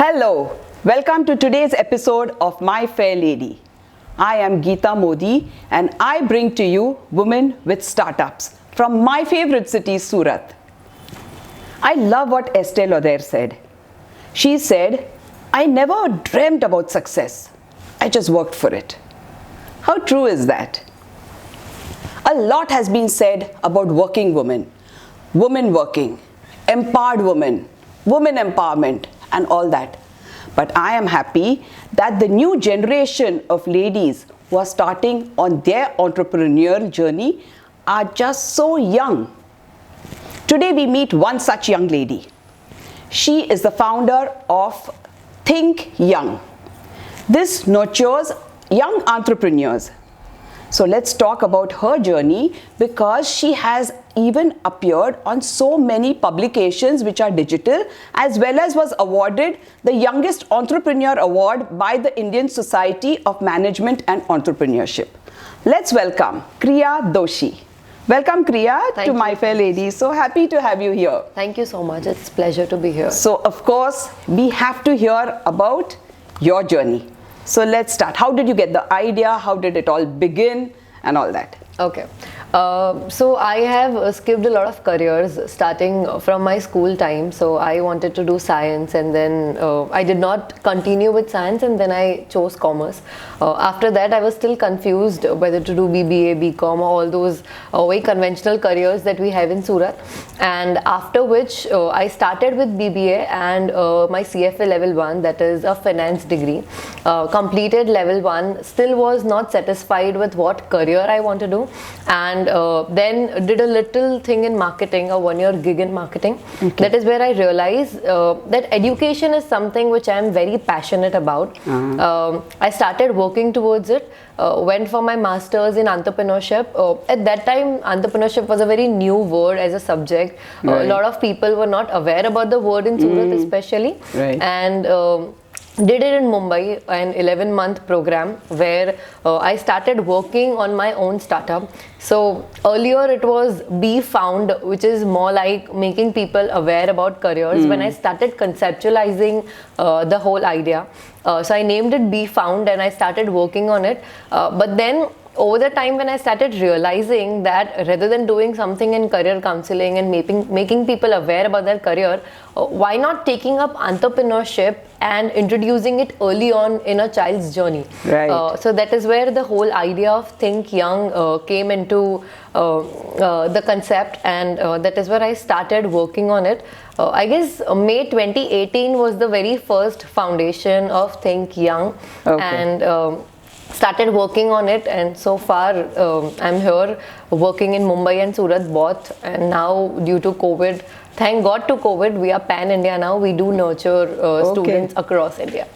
Hello, welcome to today's episode of My Fair Lady. I am Geeta Modi and I bring to you women with startups from my favorite city, Surat. I love what Estelle Lauder said. She said, I never dreamt about success. I just worked for it. How true is that? A lot has been said about working women, women working, empowered women, women empowerment, and all that. But I am happy that the new generation of ladies who are starting on their entrepreneurial journey are just so young. Today we meet one such young lady. She is the founder of Think Young. This nurtures young entrepreneurs. So let's talk about her journey because she has even appeared on so many publications which are digital, as well as was awarded the Youngest Entrepreneur Award by the Indian Society of Management and Entrepreneurship. Let's welcome Kriya Doshi. Welcome Kriya to My Fair Lady. So happy to have you here. Thank you so much. It's a pleasure to be here. So of course, we have to hear about your journey. So let's start. How did you get the idea? How did it all begin and all that? Okay. So I have skipped a lot of careers starting from my school time. So I wanted to do science and then I did not continue with science and then I chose commerce. After that I was still confused whether to do BBA, BCom, all those very conventional careers that we have in Surat. And after which I started with BBA and my CFA level 1, that is a finance degree. Completed level 1, still was not satisfied with what career I want to do. And then did a little thing in marketing, a 1-year gig in marketing. Okay. That is where I realized that education is something which I am very passionate about. I started working towards it, went for my masters in entrepreneurship. At that time, entrepreneurship was a very new word as a subject. Right. A lot of people were not aware about the word in Surat especially. Right. And did it in Mumbai, an 11-month program where I started working on my own startup. So earlier it was Be Found, which is more like making people aware about careers. When I started conceptualizing the whole idea, so I named it Be Found and I started working on it. But then over the time when I started realizing that rather than doing something in career counseling and making people aware about their career, why not taking up entrepreneurship and introducing it early on in a child's journey? Right. So that is where the whole idea of Think Young came into the concept, and that is where I started working on it. I guess May 2018 was the very first foundation of Think Young. Okay. And started working on it, and so far I'm here working in Mumbai and Surat both, and now due to COVID, thank God to COVID, we are pan-India now. We do nurture students across India.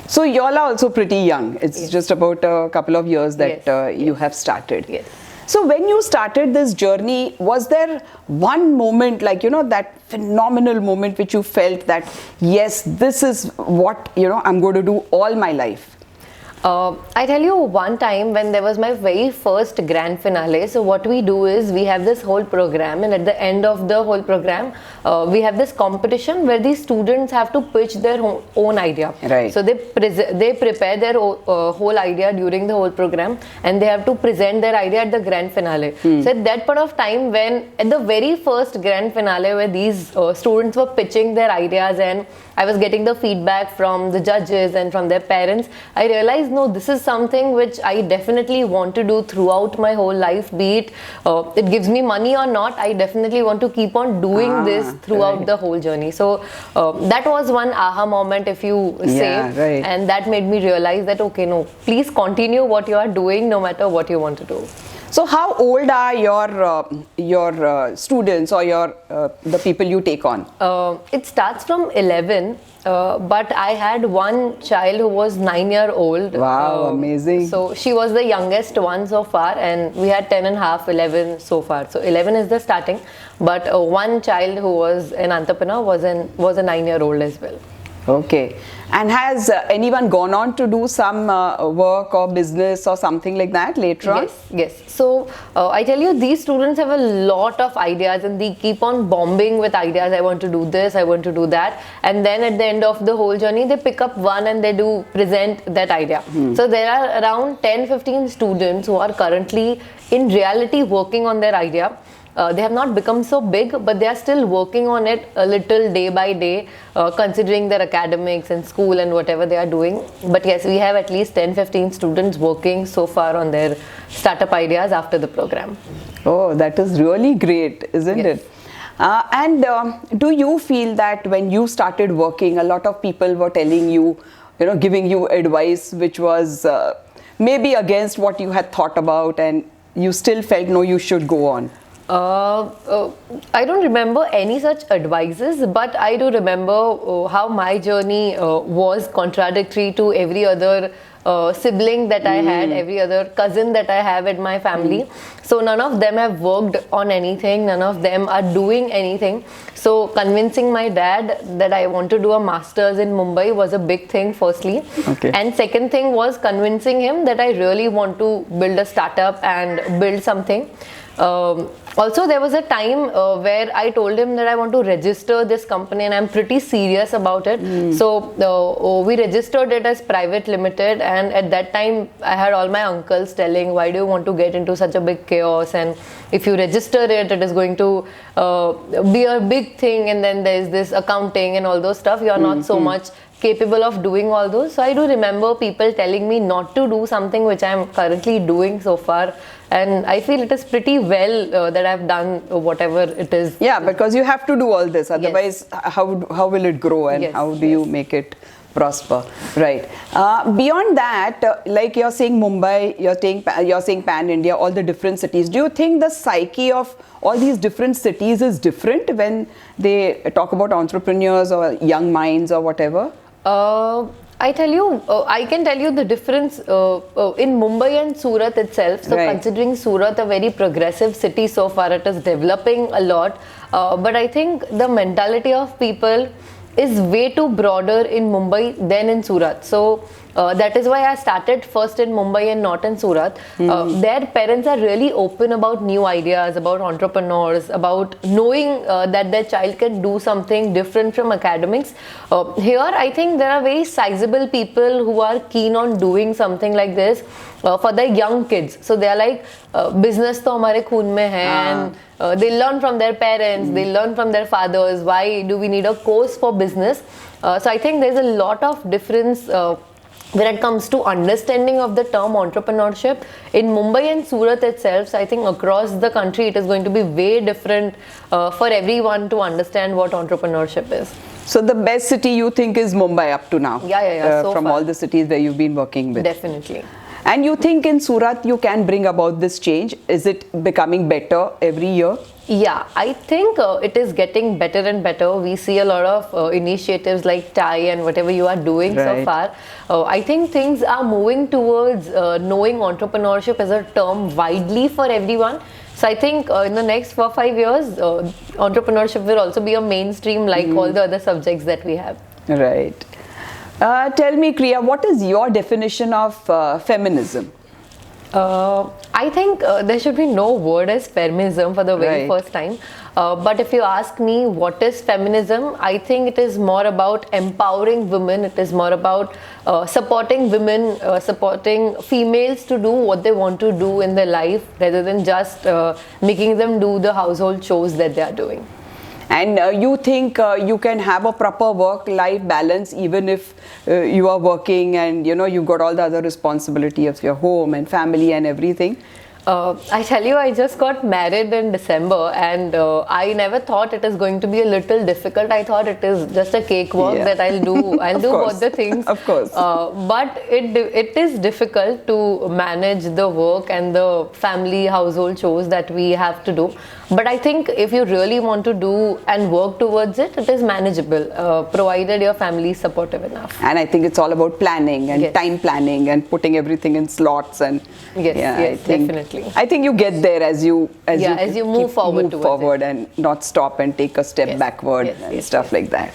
So you all are also pretty young. It's just about a couple of years that you have started. Yes. So when you started this journey, was there one moment, like, that phenomenal moment which you felt that, yes, this is what, I'm going to do all my life? I tell you one time when there was my very first grand finale. So what we do is we have this whole program, and at the end of the whole program we have this competition where these students have to pitch their own idea. Right. So they prepare their whole idea during the whole program and they have to present their idea at the grand finale. So at that point of time, when at the very first grand finale where these students were pitching their ideas and I was getting the feedback from the judges and from their parents, I realized, no, this is something which I definitely want to do throughout my whole life, be it it gives me money or not. I definitely want to keep on doing this throughout the whole journey. So that was one aha moment, if you say, and that made me realize that, okay, no, please continue what you are doing no matter what you want to do. So how old are your students or the people you take on? It starts from 11, but I had one child who was 9-year-old. Wow, amazing. So she was the youngest one so far, and we had 10 and a half, 11 so far. So 11 is the starting, but one child who was an entrepreneur was a 9-year-old as well. Okay. And has anyone gone on to do some work or business or something like that later on? Yes. So I tell you, these students have a lot of ideas and they keep on bombing with ideas. I want to do this, I want to do that. And then at the end of the whole journey, they pick up one and they do present that idea. So there are around 10-15 students who are currently in reality working on their idea. They have not become so big, but they are still working on it a little day by day, considering their academics and school and whatever they are doing. But yes, we have at least 10-15 students working so far on their startup ideas after the program. Oh, that is really great, isn't it? And do you feel that when you started working, a lot of people were telling you, giving you advice which was maybe against what you had thought about, and you still felt, no, you should go on? I don't remember any such advices, but I do remember how my journey was contradictory to every other sibling that I had, every other cousin that I have in my family. So none of them have worked on anything, none of them are doing anything. So convincing my dad that I want to do a master's in Mumbai was a big thing, firstly. Okay. And second thing was convincing him that I really want to build a startup and build something. Also, there was a time where I told him that I want to register this company and I'm pretty serious about it. So we registered it as private limited, and at that time I had all my uncles telling, why do you want to get into such a big chaos, and if you register it, it is going to be a big thing, and then there's this accounting and all those stuff, you are not so much capable of doing all those. So I do remember people telling me not to do something which I am currently doing so far, and I feel it is pretty well that I've done whatever it is. Yeah, because you have to do all this, otherwise how will it grow, and how do you make it prosper, right? Beyond that, like you're saying Mumbai, you're saying Pan India, all the different cities. Do you think the psyche of all these different cities is different when they talk about entrepreneurs or young minds or whatever? I can tell you the difference in Mumbai and Surat itself. So considering Surat a very progressive city so far, it is developing a lot. But I think the mentality of people is way too broader in Mumbai than in Surat. So that is why I started first in Mumbai and not in Surat. Their parents are really open about new ideas, about entrepreneurs, about knowing that their child can do something different from academics. Here, I think there are very sizable people who are keen on doing something like this for the young kids. So they are like, business to hamare khoon mein hai, and they learn from their parents, they learn from their fathers. Why do we need a course for business? So I think there's a lot of difference when it comes to understanding of the term entrepreneurship in Mumbai and Surat itself. So I think across the country it is going to be way different for everyone to understand what entrepreneurship is. So the best city you think is Mumbai up to now? Yeah. So from far, all the cities where you've been working with? Definitely. And you think in Surat you can bring about this change? Is it becoming better every year? Yeah, I think it is getting better and better. We see a lot of initiatives like TIE and whatever you are doing so far. I think things are moving towards knowing entrepreneurship as a term widely for everyone. So I think in the next 4 or 5 years, entrepreneurship will also be a mainstream like all the other subjects that we have. Right. Tell me, Kriya, what is your definition of feminism? I think there should be no word as feminism for the very first time. But if you ask me what is feminism, I think it is more about empowering women. It is more about supporting women, supporting females to do what they want to do in their life, rather than just making them do the household chores that they are doing. And you think you can have a proper work-life balance even if you are working and you've got all the other responsibility of your home and family and everything? I tell you, I just got married in December, and I never thought it is going to be a little difficult. I thought it is just a cakewalk that I'll do. I'll do both the things. Of course. But it is difficult to manage the work and the family household chores that we have to do. But I think if you really want to do and work towards it, it is manageable, provided your family is supportive enough. And I think it's all about planning and time planning and putting everything in slots. And yes, definitely. I think you get there as you move forward and not stop and take a step backward and stuff like that.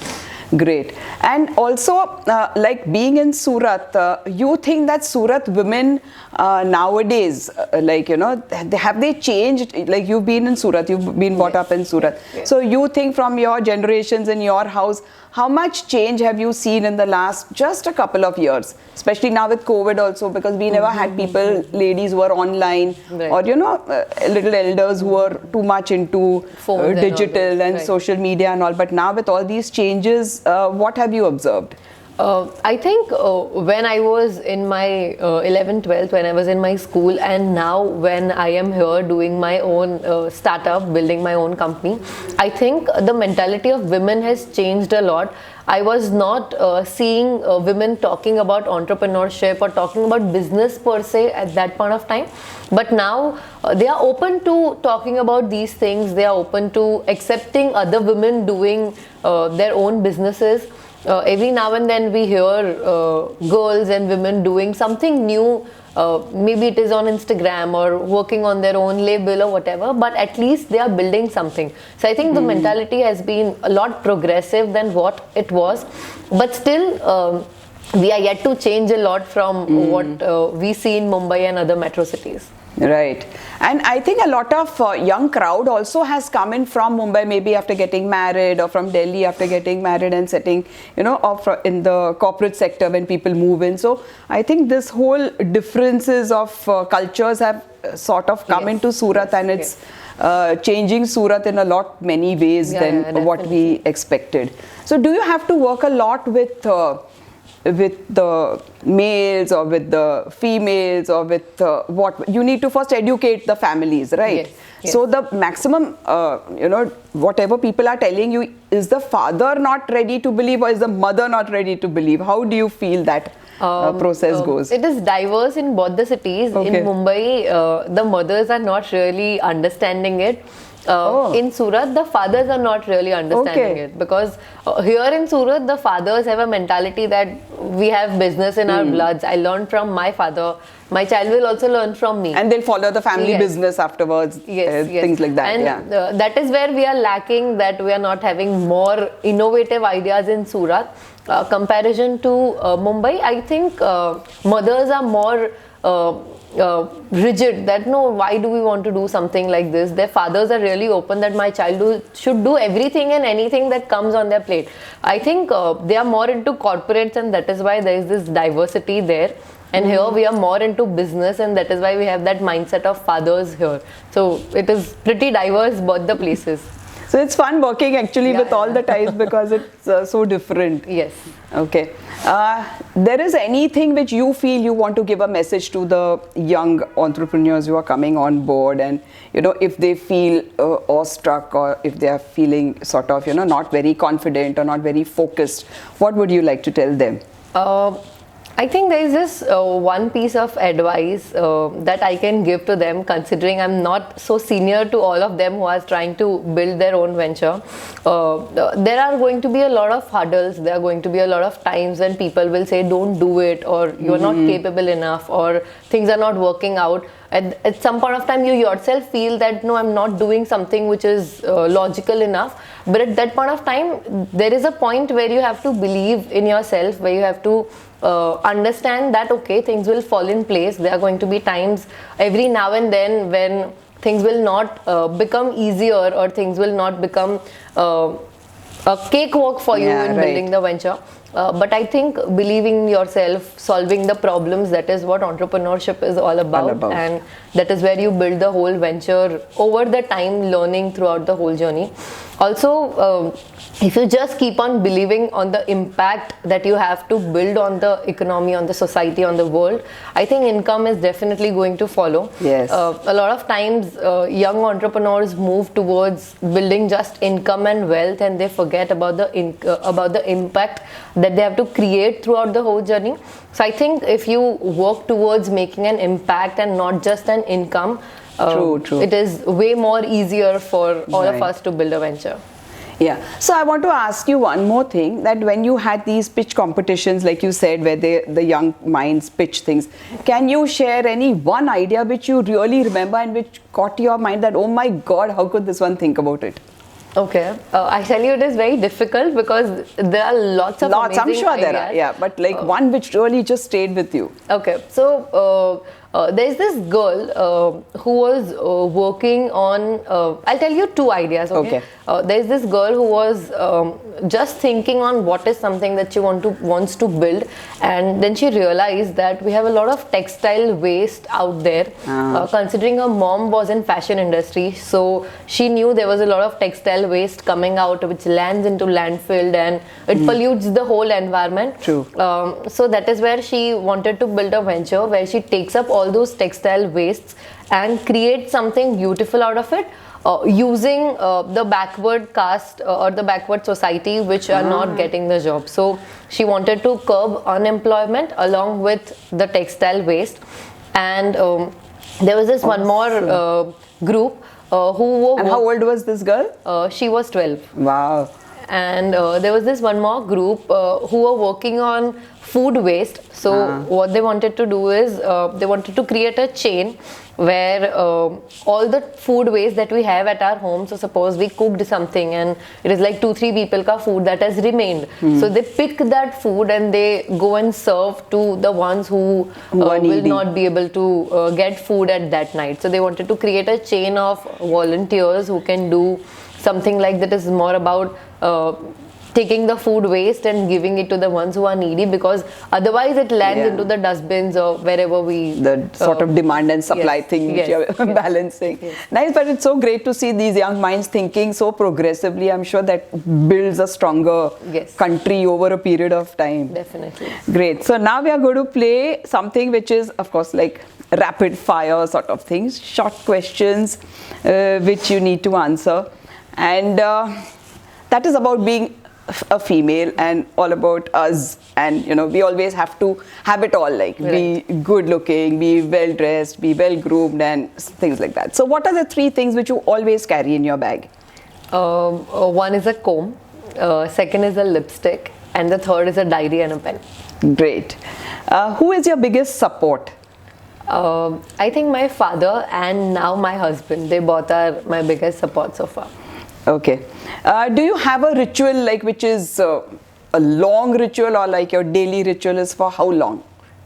Great. And also, like being in Surat, you think that Surat women nowadays, like, you know, have they changed? Like, you've been in Surat, you've been brought up in Surat. Yes. So you think from your generations in your house, how much change have you seen in the last just a couple of years? Especially now with COVID also, because we never had people, ladies who were online, Right. or, you know, little elders who were too much into Phones and all digital this, and right. social media and all. But now with all these changes, what have you observed? I think when I was in my 11th, 12th, when I was in my school, and now when I am here doing my own startup, building my own company, I think the mentality of women has changed a lot. I was not seeing women talking about entrepreneurship or talking about business per se at that point of time. But now they are open to talking about these things. They are open to accepting other women doing their own businesses. Every now and then we hear girls and women doing something new. Maybe it is on Instagram or working on their own label or whatever, but at least they are building something. So I think the mentality has been a lot progressive than what it was, but still we are yet to change a lot from what we see in Mumbai and other metro cities. Right. And I think a lot of young crowd also has come in from Mumbai, maybe after getting married, or from Delhi after getting married and setting, you know, or in the corporate sector when people move in. So I think this whole differences of cultures have sort of come into Surat, and it's changing Surat in a lot many ways than what we expected. So do you have to work a lot with the males or with the females, or with what you need to first educate the families, right? Yes. So the maximum, you know, whatever people are telling you, is the father not ready to believe, or is the mother not ready to believe? How do you feel that process goes? It is diverse in both the cities. In Mumbai, the mothers are not really understanding it. In Surat, the fathers are not really understanding it, because here in Surat, the fathers have a mentality that we have business in our bloods. I learned from my father. My child will also learn from me. And they'll follow the family business afterwards, things like that. And that is where we are lacking, that we are not having more innovative ideas in Surat. Comparison to Mumbai, I think mothers are more rigid, that no, why do we want to do something like this? Their fathers are really open that my child should do everything and anything that comes on their plate. I think they are more into corporates, and that is why there is this diversity there. And here we are more into business, and that is why we have that mindset of fathers here. So it is pretty diverse, both the places. So it's fun working actually with all the types, because it's so different. Yes. Okay. There is anything which you feel you want to give a message to the young entrepreneurs who are coming on board, and, you know, if they feel awestruck, or if they are feeling sort of, you know, not very confident or not very focused, what would you like to tell them? I think there is this one piece of advice that I can give to them, considering I'm not so senior to all of them who are trying to build their own venture. There are going to be a lot of hurdles. There are going to be a lot of times when people will say, don't do it, or you're not capable enough, or things are not working out. At some point of time, you yourself feel that, no, I'm not doing something which is logical enough. But at that point of time, there is a point where you have to believe in yourself, where you have to understand that, okay, things will fall in place. There are going to be times every now and then when things will not become easier, or things will not become a cakewalk for you in building the venture. But I think believing in yourself, solving the problems, that is what entrepreneurship is all about. And that is where you build the whole venture over the time, learning throughout the whole journey. Also, if you just keep on believing on the impact that you have to build on the economy, on the society, on the world, I think income is definitely going to follow. Yes. A lot of times young entrepreneurs move towards building just income and wealth, and they forget about the impact that they have to create throughout the whole journey. So I think if you work towards making an impact and not just an income, true. it is way more easier for all of us to build a venture. Yeah. So I want to ask you one more thing, that when you had these pitch competitions, like you said, where the young minds pitch things, can you share any one idea which you really remember and which caught your mind that, oh my God, how could this one think about it? Okay, I tell you, it is very difficult because there are lots of Lots, I'm amazing sure there ideas. are, yeah, but like one which really just stayed with you. Okay, so there's this girl who was working on. I'll tell you two ideas. Okay. Okay. There's this girl who was just thinking on what is something that she wants to build, and then she realized that we have a lot of textile waste out there. Considering her mom was in fashion industry, so she knew there was a lot of textile waste coming out, which lands into landfill and it pollutes the whole environment. True. So that is where she wanted to build a venture where she takes up all those textile wastes and creates something beautiful out of it, using the backward caste or the backward society which are not getting the job. So she wanted to curb unemployment along with the textile waste. And there was this one more group who were And how old was this girl? she was 12. Wow. And there was this one more group who were working on food waste. So what they wanted to do is they wanted to create a chain where all the food waste that we have at our home, so suppose we cooked something and it is like 2-3 people ka food that has remained, so they pick that food and they go and serve to the ones who will needy. not be able to get food at that night. So they wanted to create a chain of volunteers who can do something like that is more about taking the food waste and giving it to the ones who are needy, because otherwise it lands into the dustbins or wherever we... The sort of demand and supply thing which you're balancing. Nice, but it's so great to see these young minds thinking so progressively. I'm sure that builds a stronger country over a period of time. Definitely. Great. So now we are going to play something which is, of course, like rapid fire sort of things, short questions which you need to answer. And that is about being a female and all about us, and you know, we always have to have it all, like be good looking, be well dressed, be well groomed and things like that. So what are the 3 things which you always carry in your bag? One is a comb, second is a lipstick, and the third is a diary and a pen. Great. Who is your biggest support? I think my father and now my husband, they both are my biggest support so far. Okay. Do you have a ritual like which is a long ritual, or like your daily ritual is for how long?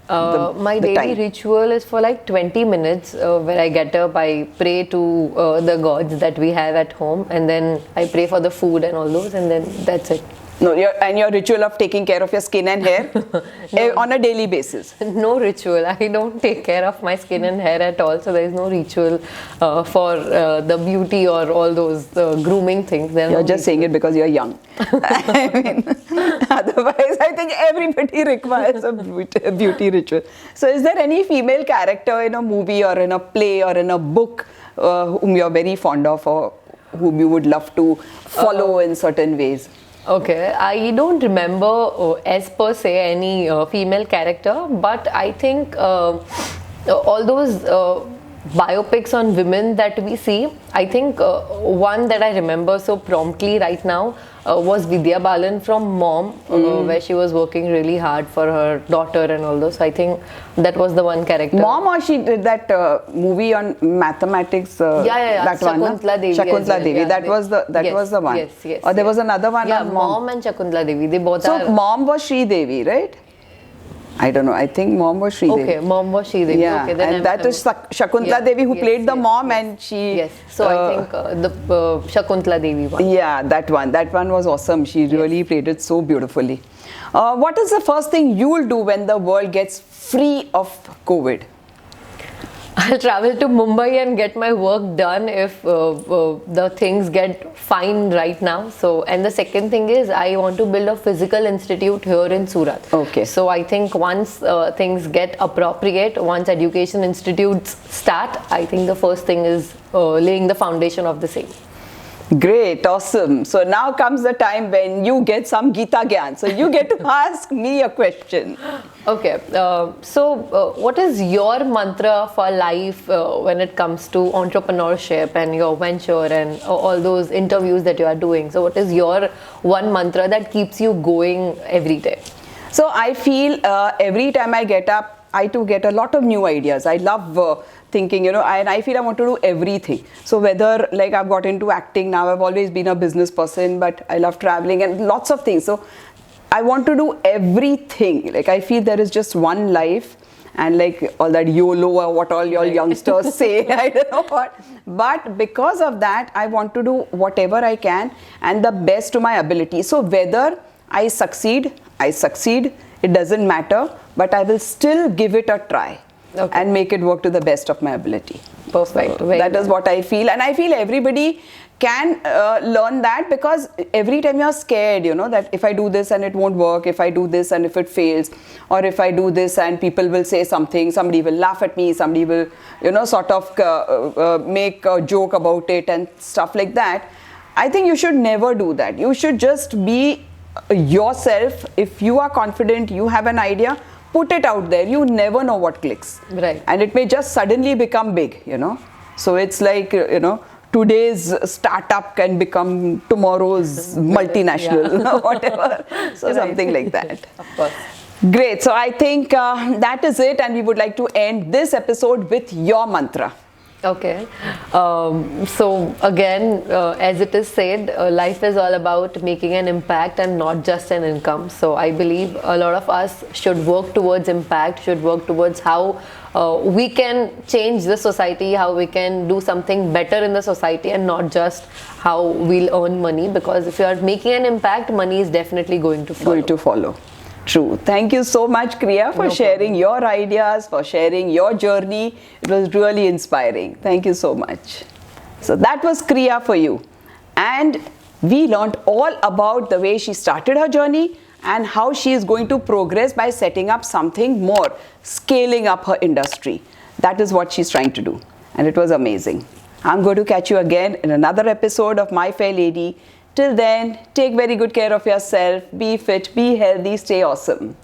My daily ritual is for like 20 minutes where I get up, I pray to the gods that we have at home, and then I pray for the food and all those, and then that's it. No, your ritual of taking care of your skin and hair on a daily basis? No ritual. I don't take care of my skin and hair at all. So there is no ritual for the beauty or all those grooming things. You're just saying it because you're young. I mean, otherwise I think everybody requires a beauty ritual. So is there any female character in a movie or in a play or in a book whom you're very fond of, or whom you would love to follow in certain ways? Okay, I don't remember as per se any female character, but I think all those biopics on women that we see, I think one that I remember so promptly right now was Vidya Balan from Mom, where she was working really hard for her daughter and all those. So I think that was the one character. Mom, or she did that movie on mathematics? That Shakuntala one, Devi. Shakuntala Devi. That was the one. Yes. Or there was another one on Mom and Shakuntala Devi. They both are. So Mom was Sri Devi, right? I don't know. I think Mom was Sri Devi. Okay, Mom was Sri Devi. Yeah, okay, then and that is Shakuntala Devi who played the mom, and she... Yes, so I think the Shakuntala Devi one. Yeah, that one was awesome. She really played it so beautifully. What is the first thing you will do when the world gets free of COVID? I'll travel to Mumbai and get my work done if the things get fine right now. So, and the second thing is I want to build a physical institute here in Surat. Okay. So I think once things get appropriate, once education institutes start, I think the first thing is laying the foundation of the same. Great, awesome. So now comes the time when you get some Geeta Gyan. So you get to ask me a question. Okay, so what is your mantra for life when it comes to entrepreneurship and your venture and all those interviews that you are doing? So what is your one mantra that keeps you going every day? So I feel every time I get up, I too get a lot of new ideas. I love thinking, and I feel I want to do everything. So whether like I've got into acting now, I've always been a business person, but I love traveling and lots of things. So I want to do everything. Like I feel there is just one life, and like all that YOLO or what all your youngsters say, I don't know what. But because of that, I want to do whatever I can and the best to my ability. So whether I succeed, it doesn't matter, but I will still give it a try and make it work to the best of my ability. Perfect. That is what I feel, and I feel everybody can learn that, because every time you're scared, that if I do this and it won't work, if I do this and if it fails, or if I do this and people will say something, somebody will laugh at me, somebody will, sort of make a joke about it and stuff like that. I think you should never do that. You should just be yourself. If you are confident, you have an idea, put it out there. You never know what clicks. Right. And it may just suddenly become big, So it's like, today's startup can become tomorrow's multinational, whatever. So something like that. Of course. Great. So I think that is it. And we would like to end this episode with your mantra. Okay. So again, as it is said, life is all about making an impact and not just an income. So I believe a lot of us should work towards impact, should work towards how we can change the society, how we can do something better in the society, and not just how we'll earn money. Because if you are making an impact, money is definitely going to follow. True. Thank you so much, Kriya, for sharing your ideas, for sharing your journey. It was really inspiring. Thank you so much. So that was Kriya for you. And we learned all about the way she started her journey and how she is going to progress by setting up something more, scaling up her industry. That is what she's trying to do. And it was amazing. I'm going to catch you again in another episode of My Fair Lady. Till then, take very good care of yourself, be fit, be healthy, stay awesome.